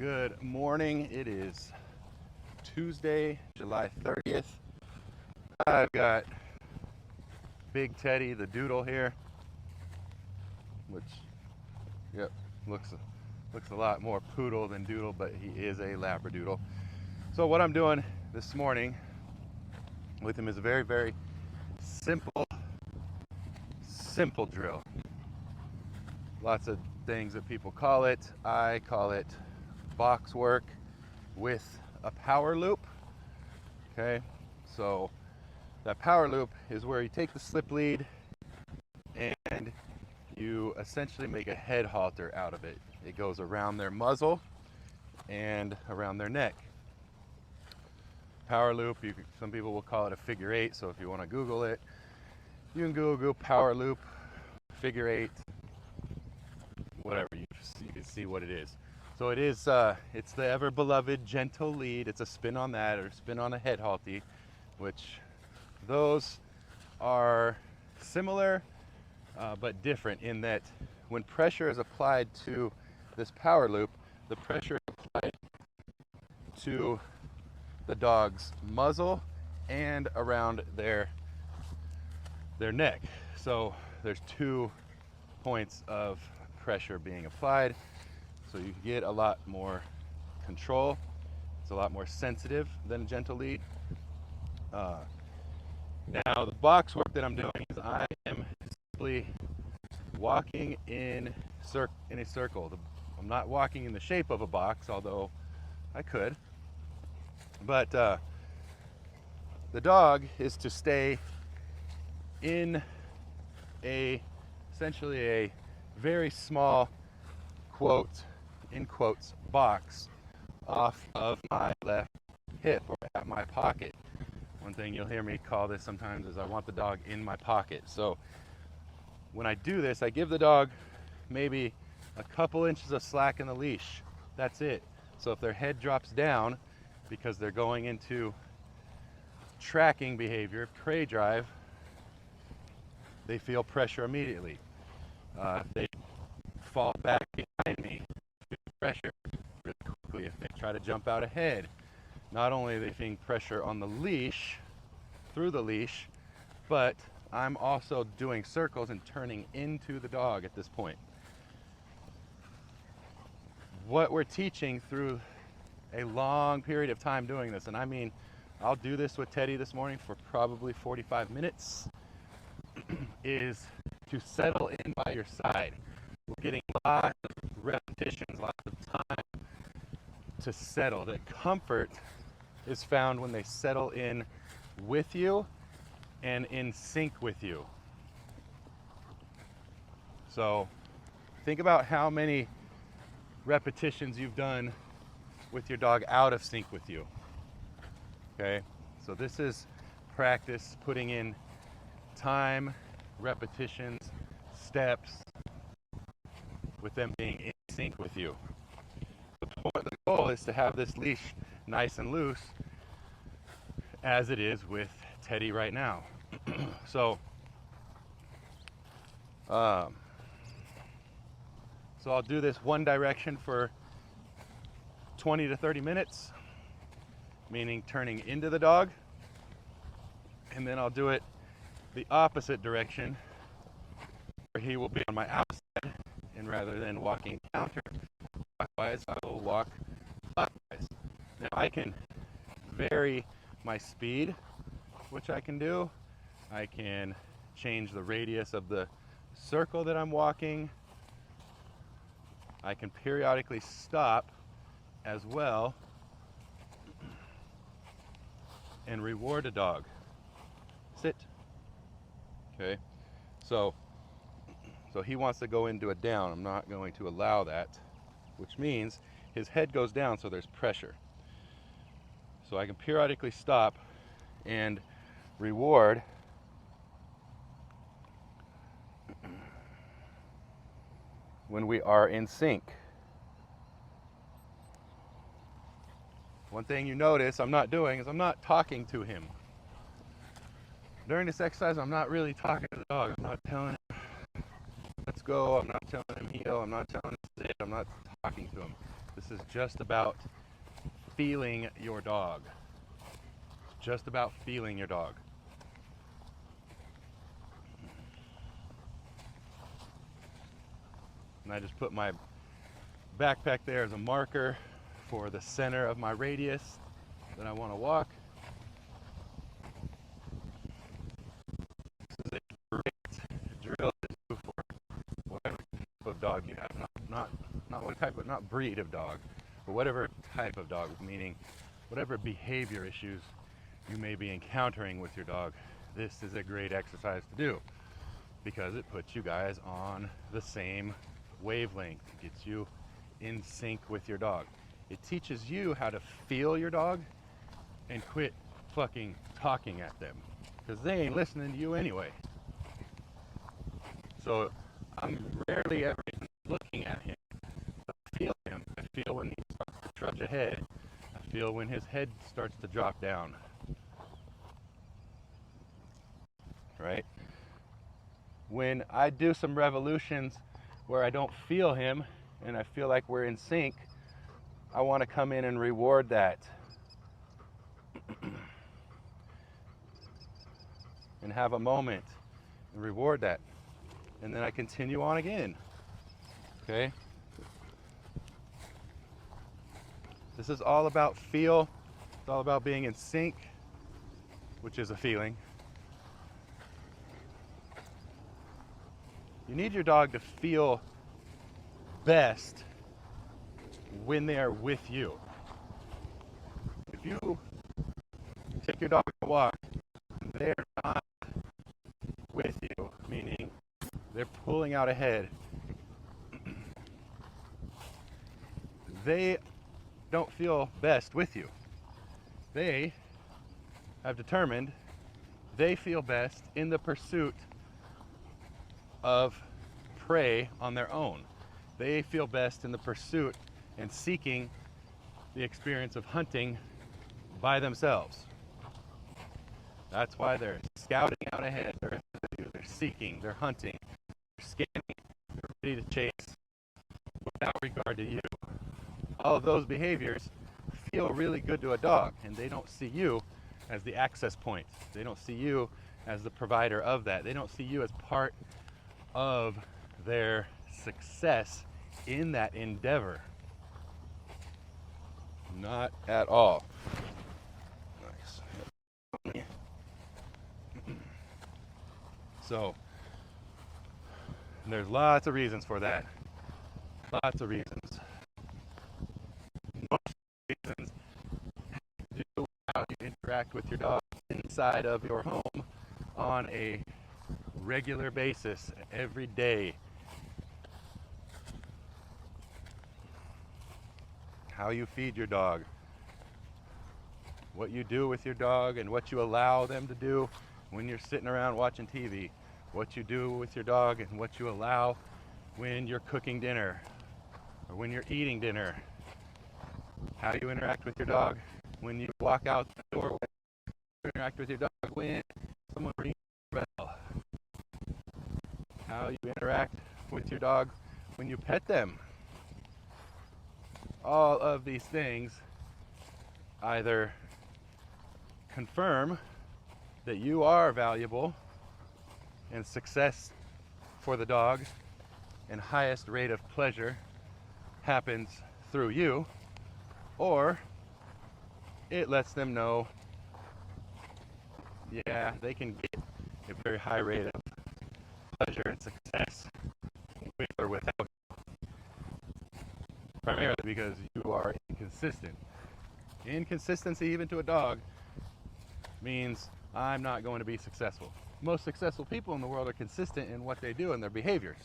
Good morning. It is Tuesday, July 30th. I've got Big Teddy, the doodle here, which, yep, looks a lot more poodle than doodle, but he is a labradoodle. So what I'm doing this morning with him is a very, very simple drill. Lots of things that people call it. I call it box work with a power loop. Okay, so that power loop is where you take the slip lead and you essentially make a head halter out of it. It goes around their muzzle and around their neck. Power loop, some people will call it a figure eight, so if you want to Google it, you can Google power loop, figure eight, whatever, you can see what it is. So it is, it's the ever beloved gentle lead. It's a spin on that, or spin on a head halty, which those are similar but different in that when pressure is applied to this power loop, the pressure is applied to the dog's muzzle and around their neck. So there's 2 points of pressure being applied, so you get a lot more control. It's a lot more sensitive than a gentle lead. Now the box work that I'm doing is I am simply walking in a circle. I'm not walking in the shape of a box, although I could. But the dog is to stay in essentially a very small, in quotes, box off of my left hip or at my pocket. One thing you'll hear me call this sometimes is I want the dog in my pocket. So when I do this, I give the dog maybe a couple inches of slack in the leash. That's it. So if their head drops down because they're going into tracking behavior, prey drive, they feel pressure immediately. If they fall back behind me, feel pressure really quickly. If they try to jump out ahead, not only are they feeling pressure on the leash, through the leash, but I'm also doing circles and turning into the dog at this point. What we're teaching through a long period of time doing this, and I mean, I'll do this with Teddy this morning for probably 45 minutes, is to settle in by your side. We're getting lots of repetitions, lots of time to settle. The comfort is found when they settle in with you and in sync with you. So think about how many repetitions you've done with your dog out of sync with you. Okay, so this is practice putting in time, repetitions, steps with them being in sync with you. The goal is to have this leash nice and loose as it is with Teddy right now. So I'll do this one direction for 20 to 30 minutes, meaning turning into the dog, and then I'll do it the opposite direction where he will be on my outside, and rather than walking counterclockwise, I will walk clockwise. Now I can vary my speed, which I can do. I can change the radius of the circle that I'm walking. I can periodically stop as well and reward a dog. Sit. Okay, so he wants to go into a down. I'm not going to allow that, which means his head goes down, so there's pressure. So I can periodically stop and reward when we are in sync. One thing you notice I'm not doing is I'm not talking to him. During this exercise, I'm not really talking to the dog. I'm not telling him, let's go. I'm not telling him heel. I'm not telling him sit. I'm not talking to him. This is just about feeling your dog. Just about feeling your dog. And I just put my backpack there as a marker for the center of my radius that I want to walk. This is a great drill to do for whatever type of dog you have. Not what type of, not breed of dog, but whatever type of dog, meaning whatever behavior issues you may be encountering with your dog. This is a great exercise to do because it puts you guys on the same wavelength. It gets you in sync with your dog. It teaches you how to feel your dog and quit fucking talking at them because they ain't listening to you anyway. So I'm rarely ever even looking at him. I feel him. I feel when he starts to trudge ahead. I feel when his head starts to drop down. Right? When I do some revolutions where I don't feel him and I feel like we're in sync, I want to come in and reward that. And have a moment and reward that. And then I continue on again. Okay? This is all about feel. It's all about being in sync, which is a feeling. You need your dog to feel best when they are with you. If you take your dog for a walk, they're not with you, meaning they're pulling out ahead. They don't feel best with you. They have determined they feel best in the pursuit of prey on their own. They feel best in the pursuit and seeking the experience of hunting by themselves. That's why they're scouting out ahead. They're seeking, they're hunting, they're scanning, they're ready to chase without regard to you. All of those behaviors feel really good to a dog, and they don't see you as the access point. They don't see you as the provider of that. They don't see you as part of their success in that endeavor. Not at all. Nice. So, there's lots of reasons for that. Lots of reasons. Most reasons to do how you interact with your dog inside of your home on a regular basis, every day. How you feed your dog, what you do with your dog, and what you allow them to do when you're sitting around watching TV, what you do with your dog and what you allow when you're cooking dinner or when you're eating dinner, how you interact with your dog when you walk out the door, you interact with your dog when someone rings the bell, how you interact with your dog when you pet them. All of these things either confirm that you are valuable and success for the dog and highest rate of pleasure happens through you, or it lets them know, yeah, they can get a very high rate of pleasure and success with or without you. Primarily because you are inconsistent. Inconsistency, even to a dog, means I'm not going to be successful. Most successful people in the world are consistent in what they do and their behaviors.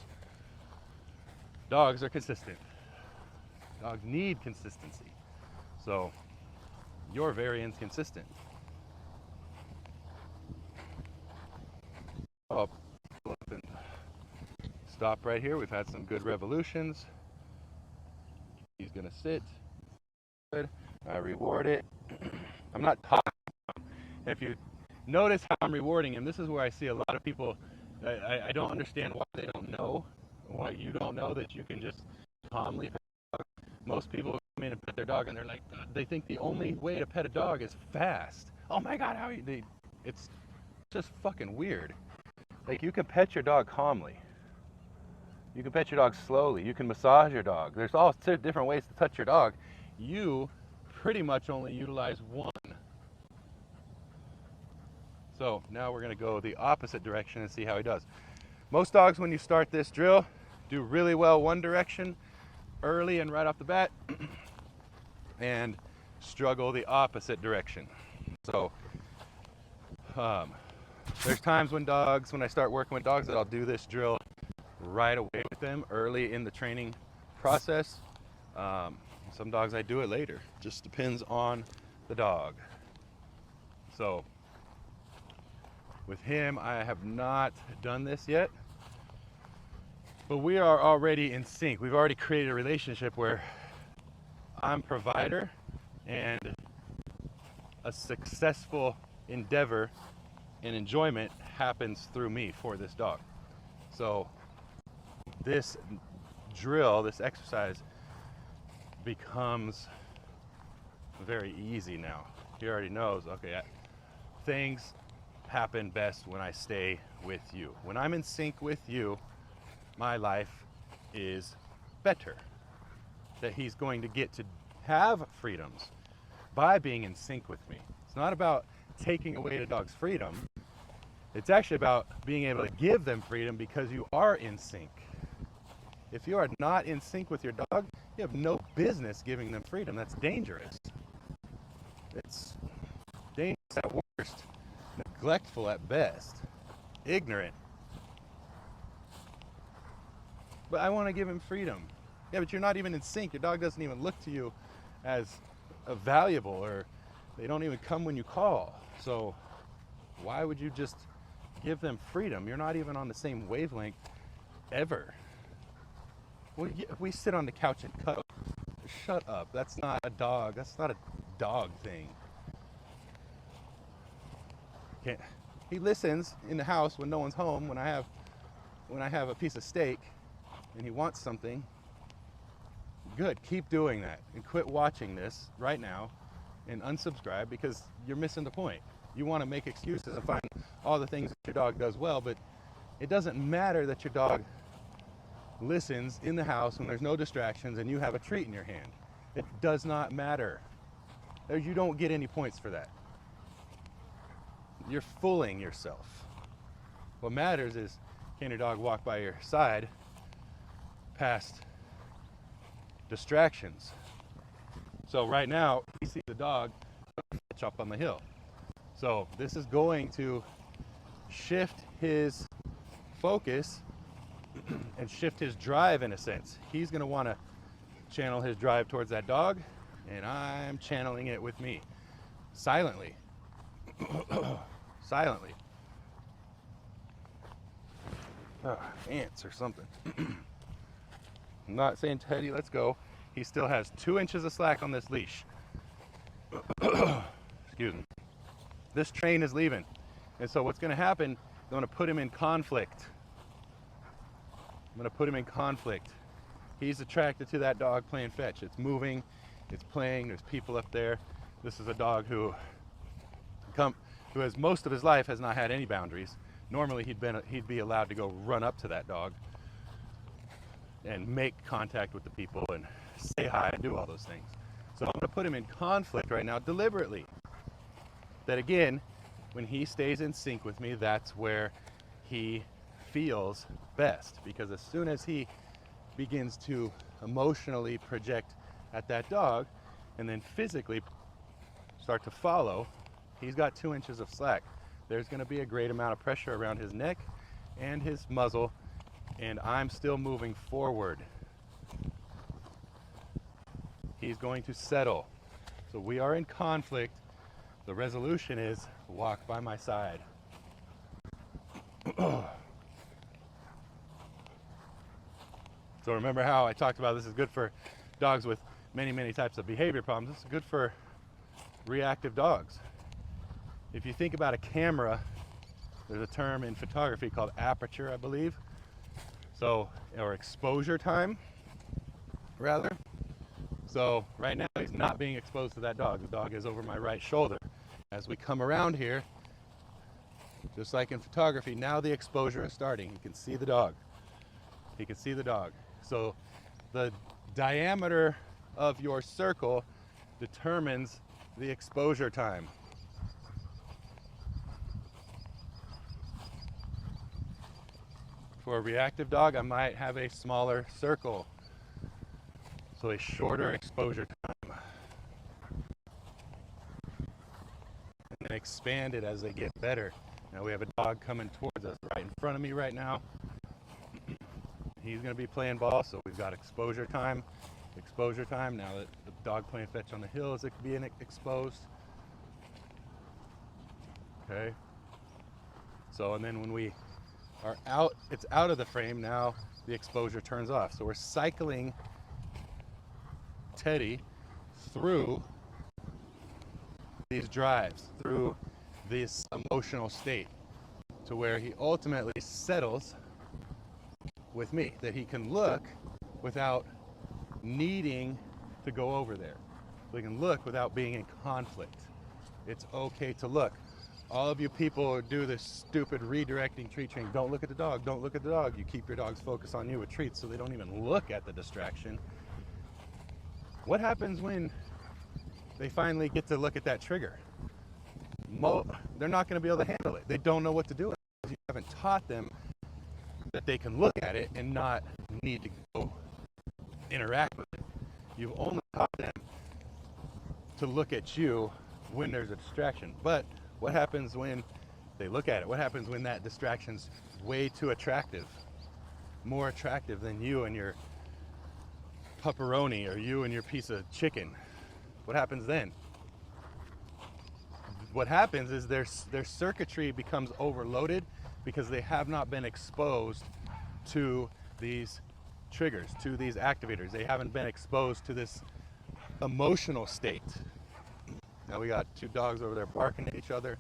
Dogs are consistent. Dogs need consistency. So, you're very inconsistent. Oh, stop right here. We've had some good revolutions. He's gonna sit. Good. I reward it. I'm not talking. If you notice how I'm rewarding him, this is where I see a lot of people. I don't understand why they don't know, why you don't know that you can just calmly Most people come in and pet their dog and they're like, they think the only way to pet a dog is fast. Oh my God, it's just fucking weird. Like, you can pet your dog calmly. You can pet your dog slowly. You can massage your dog. There's all different ways to touch your dog. You pretty much only utilize one. So now we're going to go the opposite direction and see how he does. Most dogs, when you start this drill, do really well one direction early and right off the bat, and struggle the opposite direction. So there's times when I start working with dogs, that I'll do this drill right away with them early in the training process. Some dogs I do it later. Just depends on the dog. So with him, I have not done this yet, but we are already in sync. We've already created a relationship where I'm provider and a successful endeavor and enjoyment happens through me for this dog. So this drill, this exercise, becomes very easy now. He already knows, okay, things happen best when I stay with you. When I'm in sync with you, my life is better. That he's going to get to have freedoms by being in sync with me. It's not about taking away the dog's freedom. It's actually about being able to give them freedom because you are in sync. If you are not in sync with your dog, you have no business giving them freedom. That's dangerous. It's dangerous at worst, neglectful at best, ignorant. But I want to give him freedom. Yeah, but you're not even in sync. Your dog doesn't even look to you as valuable, or they don't even come when you call. So why would you just give them freedom? You're not even on the same wavelength ever. We sit on the couch and cuddle. Shut up. That's not a dog. That's not a dog thing. He listens in the house when no one's home, when I have a piece of steak and he wants something. Good. Keep doing that and quit watching this right now and unsubscribe, because you're missing the point. You want to make excuses and find all the things that your dog does well, but it doesn't matter that your dog listens in the house when there's no distractions and you have a treat in your hand. It does not matter. You don't get any points for that. You're fooling yourself. What matters is, can your dog walk by your side past distractions? So right now, we see the dog up on the hill. So this is going to shift his focus and shift his drive in a sense. He's going to want to channel his drive towards that dog, and I'm channeling it with me. Silently. Silently. Ants or something. I'm not saying, Teddy, let's go. He still has 2 inches of slack on this leash. Excuse me. This train is leaving. And so what's going to happen, I'm going to put him in conflict. He's attracted to that dog playing fetch. It's moving, it's playing, there's people up there. This is a dog who has most of his life has not had any boundaries. Normally he'd be allowed to go run up to that dog and make contact with the people and say hi and do all those things. So I'm going to put him in conflict right now deliberately. That again, when he stays in sync with me, that's where he feels best, because as soon as he begins to emotionally project at that dog and then physically start to follow, he's got 2 inches of slack. There's going to be a great amount of pressure around his neck and his muzzle, and I'm still moving forward. He's going to settle. So we are in conflict. The resolution is walk by my side. So remember how I talked about this is good for dogs with many, many types of behavior problems. This is good for reactive dogs. If you think about a camera, there's a term in photography called aperture, I believe. So, or exposure time, rather. So right now he's not being exposed to that dog. The dog is over my right shoulder. As we come around here, just like in photography, now the exposure is starting. He can see the dog. He can see the dog. So the diameter of your circle determines the exposure time. For a reactive dog, I might have a smaller circle, so a shorter exposure time, and then expand it as they get better. Now we have a dog coming towards us right in front of me right now. He's going to be playing ball, so we've got exposure time. Now that the dog playing fetch on the hills, it could be exposed. Okay. So, and then when we are out, it's out of the frame, now the exposure turns off. So we're cycling Teddy through these drives, through this emotional state, to where he ultimately settles with me, that he can look without needing to go over there. So he can look without being in conflict. It's okay to look. All of you people do this stupid redirecting treat training. Don't look at the dog, don't look at the dog. You keep your dogs focused on you with treats so they don't even look at the distraction. What happens when they finally get to look at that trigger? They're not going to be able to handle it. They don't know what to do. You haven't taught them that they can look at it and not need to go interact with it. You've only taught them to look at you when there's a distraction. But what happens when they look at it? What happens when that distraction's way too attractive? More attractive than you and your pepperoni or you and your piece of chicken. What happens then? What happens is their circuitry becomes overloaded because they have not been exposed to these triggers, to these activators. They haven't been exposed to this emotional state. Now we got two dogs over there barking at each other.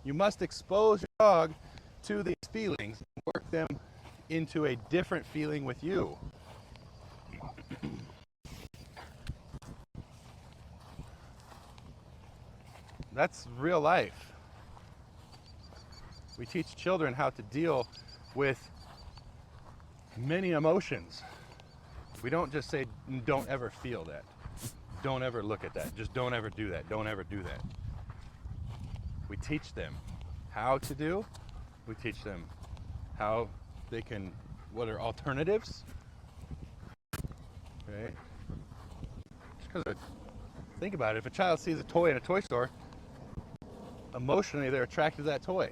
You must expose your dog to these feelings and work them into a different feeling with you. That's real life. We teach children how to deal with many emotions. We don't just say, don't ever feel that. Don't ever look at that. Just don't ever do that. Don't ever do that. We teach them how to do. We teach them how they can, what are alternatives. Okay. Just because, think about it. If a child sees a toy in a toy store, emotionally they're attracted to that toy.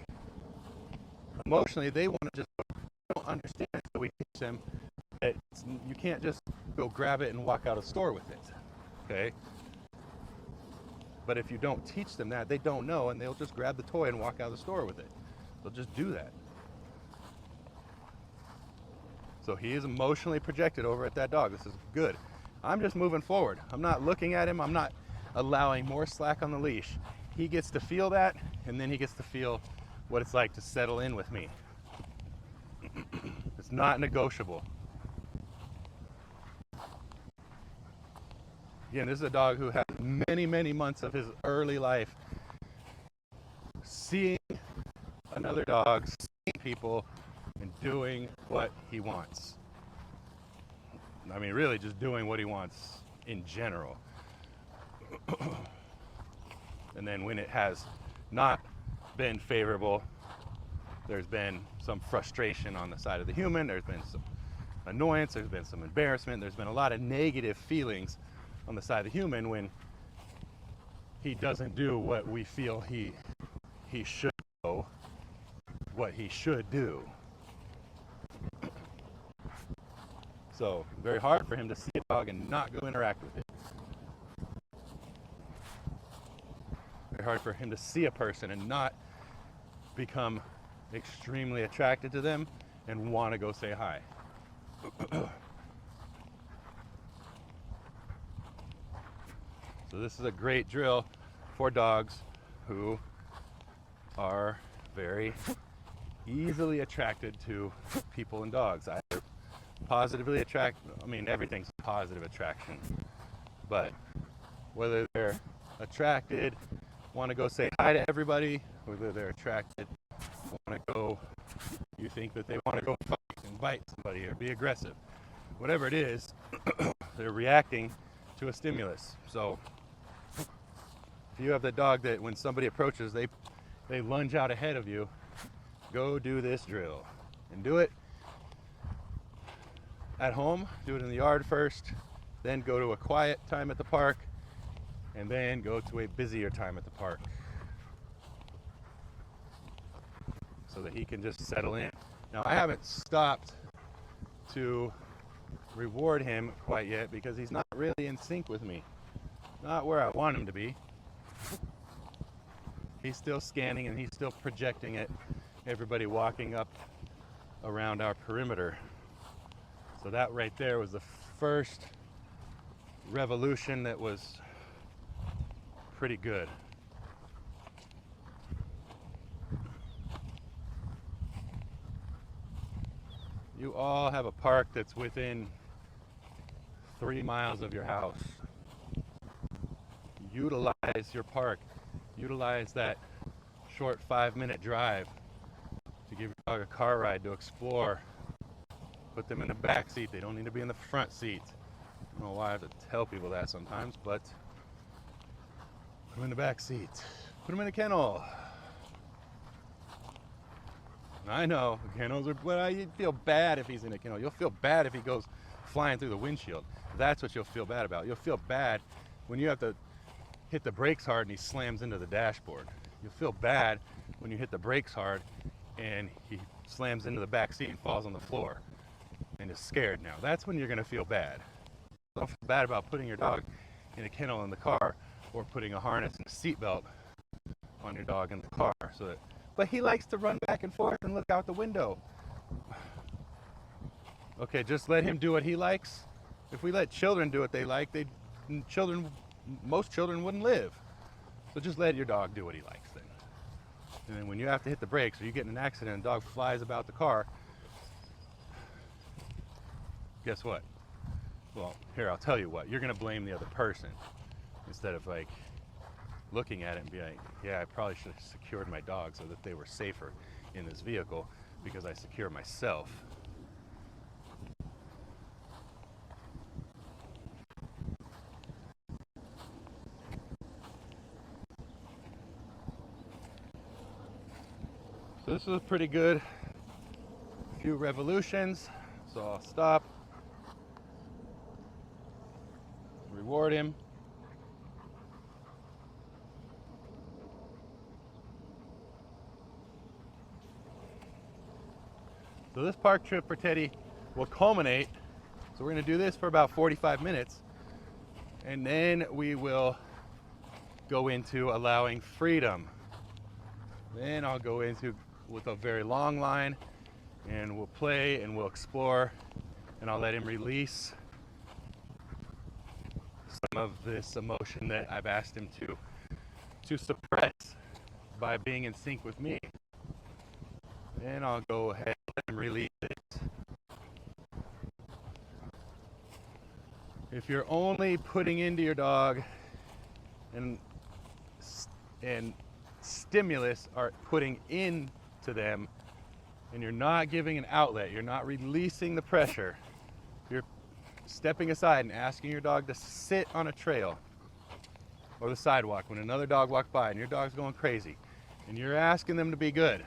Emotionally they want to just don't understand it, so we teach them that you can't just go grab it and walk out of the store with it. Okay? But if you don't teach them that, they don't know, and they'll just grab the toy and walk out of the store with it. They'll just do that. So he is emotionally projected over at that dog. This is good. I'm just moving forward. I'm not looking at him. I'm not allowing more slack on the leash. He gets to feel that, and then he gets to feel what it's like to settle in with me. It's not negotiable. Again, this is a dog who has many, many months of his early life seeing another dog, seeing people, and doing what he wants. I mean, really just doing what he wants in general. And then when it has not been favorable, there's been some frustration on the side of the human, there's been some annoyance, there's been some embarrassment, there's been a lot of negative feelings on the side of the human when he doesn't do what we feel he should know, what he should do. So, very hard for him to see a dog and not go interact with it. Very hard for him to see a person and not become extremely attracted to them and want to go say hi. So this is a great drill for dogs who are very easily attracted to people and dogs, either positively attract, I mean, everything's positive attraction, but whether they're attracted, want to go say hi to everybody, whether they're attracted, want to go, you think that they want to go fight and bite somebody or be aggressive, whatever it is, they're reacting to a stimulus. So if you have the dog that when somebody approaches, they lunge out ahead of you, go do this drill and do it at home, do it in the yard first, then go to a quiet time at the park, and then go to a busier time at the park so that he can just settle in. Now, I haven't stopped to reward him quite yet because he's not really in sync with me. Not where I want him to be. He's still scanning and he's still projecting at everybody walking up around our perimeter. So that right there was the first revolution that was pretty good. You all have a park that's within 3 miles of your house. Utilize your park. Utilize that short 5-minute drive to give your dog a car ride to explore. Put them in the back seat. They don't need to be in the front seat. I don't know why I have to tell people that sometimes, but put them in the back seat. Put them in a kennel. I know, kennels are, well, you feel bad if he's in a kennel. You'll feel bad if he goes flying through the windshield. That's what you'll feel bad about. You'll feel bad when you have to hit the brakes hard and he slams into the dashboard. You'll feel bad when you hit the brakes hard and he slams into the back seat and falls on the floor and is scared now. That's when you're going to feel bad. Don't feel bad about putting your dog in a kennel in the car or putting a harness and a seatbelt on your dog in the car. But he likes to run back and forth and look out the window. Okay, just let him do what he likes. If we let children do what they like, most children wouldn't live. So just let your dog do what he likes then. And then when you have to hit the brakes or you get in an accident and the dog flies about the car, guess what? Well, here, I'll tell you what. You're going to blame the other person instead of like looking at it and be like, yeah, I probably should have secured my dog so that they were safer in this vehicle because I secure myself. So this was pretty good. A few revolutions, so I'll stop, reward him. So this park trip for Teddy will culminate. So we're going to do this for about 45 minutes. And then we will go into allowing freedom. Then I'll go into with a very long line and we'll play and we'll explore. And I'll let him release some of this emotion that I've asked him to suppress by being in sync with me. And I'll go ahead and let him release it. If you're only putting into your dog and stimulus are putting into them and you're not giving an outlet, you're not releasing the pressure, you're stepping aside and asking your dog to sit on a trail or the sidewalk when another dog walks by and your dog's going crazy and you're asking them to be good,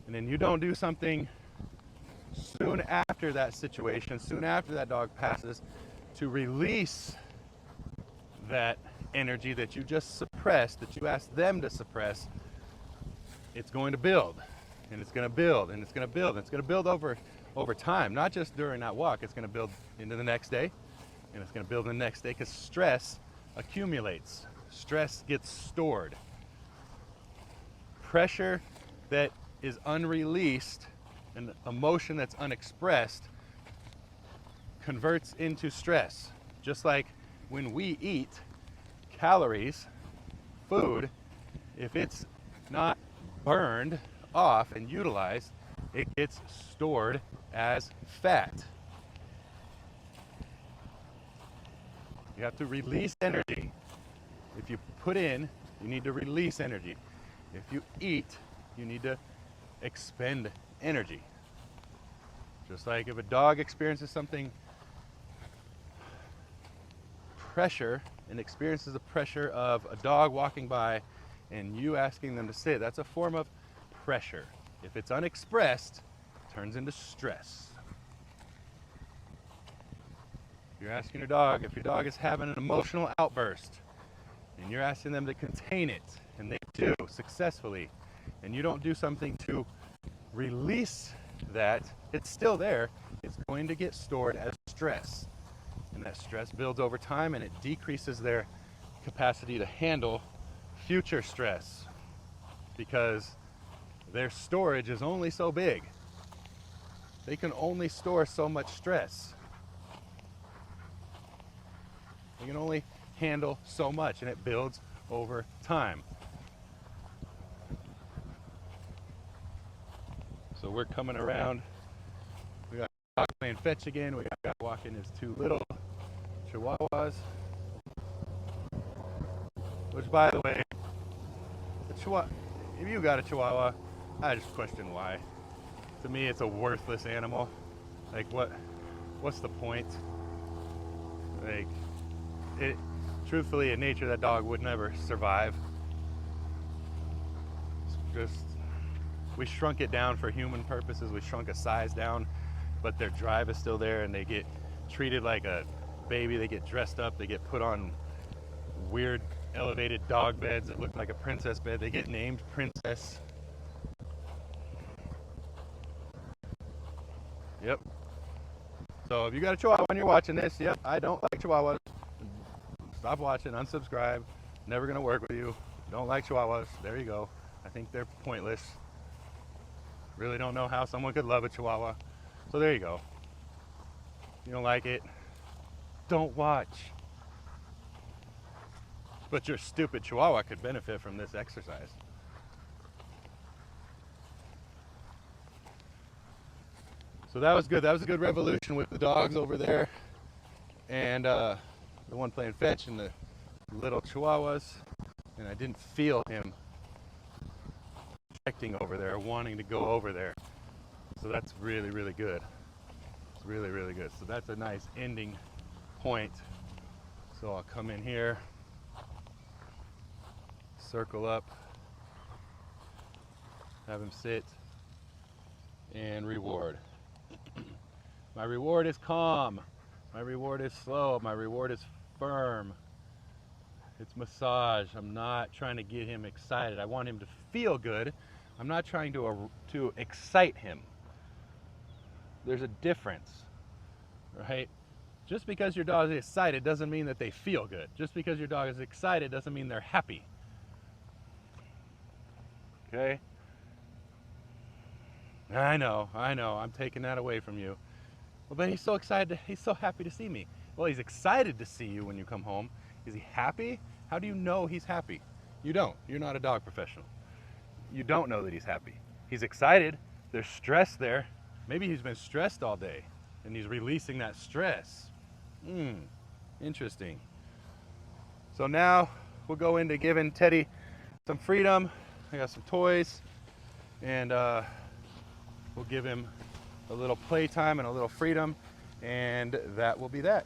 and then you don't do something soon after that situation, soon after that dog passes, to release that energy that you just suppressed, that you asked them to suppress, it's going to build, and it's going to build, and it's going to build, and it's going to build over time, not just during that walk. It's going to build into the next day, and it's going to build the next day because stress accumulates. Stress gets stored. Pressure that is unreleased and emotion that's unexpressed converts into stress. Just like when we eat calories, food, if it's not burned off and utilized, it gets stored as fat. You have to release energy. If you put in, you need to release energy. If you eat, you need to expend energy. Just like if a dog experiences something, pressure, and experiences the pressure of a dog walking by and you asking them to sit, that's a form of pressure. If it's unexpressed, it turns into stress. You're asking your dog, if your dog is having an emotional outburst, and you're asking them to contain it, and they do successfully, and you don't do something to release that, it's still there. It's going to get stored as stress. And that stress builds over time and it decreases their capacity to handle future stress because their storage is only so big. They can only store so much stress. They can only handle so much and it builds over time. So we're coming around. We got Doc playing fetch again. We got guy walking his two little Chihuahuas. Which, by the way, if you got a Chihuahua, I just question why. To me, it's a worthless animal. Like, what's the point? Like, truthfully, in nature, that dog would never survive. It's just, we shrunk it down for human purposes. We shrunk a size down, but their drive is still there, and they get treated like a baby. They get dressed up. They get put on weird elevated dog beds that look like a princess bed. They get named Princess. Yep. So if you got a Chihuahua and you're watching this, yep, I don't like Chihuahuas. Stop watching, unsubscribe. Never gonna work with you. Don't like Chihuahuas. There you go. I think they're pointless. Really don't know how someone could love a Chihuahua. So there you go. You don't like it, don't watch. But your stupid Chihuahua could benefit from this exercise. So that was good. That was a good revolution with the dogs over there. And the one playing fetch and the little Chihuahuas. And I didn't feel him projecting over there, wanting to go over there. So that's really, really good. It's really, really good. So that's a nice ending point. So I'll come in here, circle up, have him sit, and reward. My reward is calm. My reward is slow. My reward is firm. It's massage. I'm not trying to get him excited. I want him to feel good. I'm not trying to excite him. There's a difference, right? Just because your dog is excited doesn't mean that they feel good. Just because your dog is excited doesn't mean they're happy. Okay? I know, I'm taking that away from you. Well, but he's so excited, he's so happy to see me. Well, he's excited to see you when you come home. Is he happy? How do you know he's happy? You don't. You're not a dog professional. You don't know that he's happy. He's excited. There's stress there. Maybe he's been stressed all day and he's releasing that stress. Interesting. So now we'll go into giving Teddy some freedom. I got some toys and we'll give him a little playtime and a little freedom, and that will be that.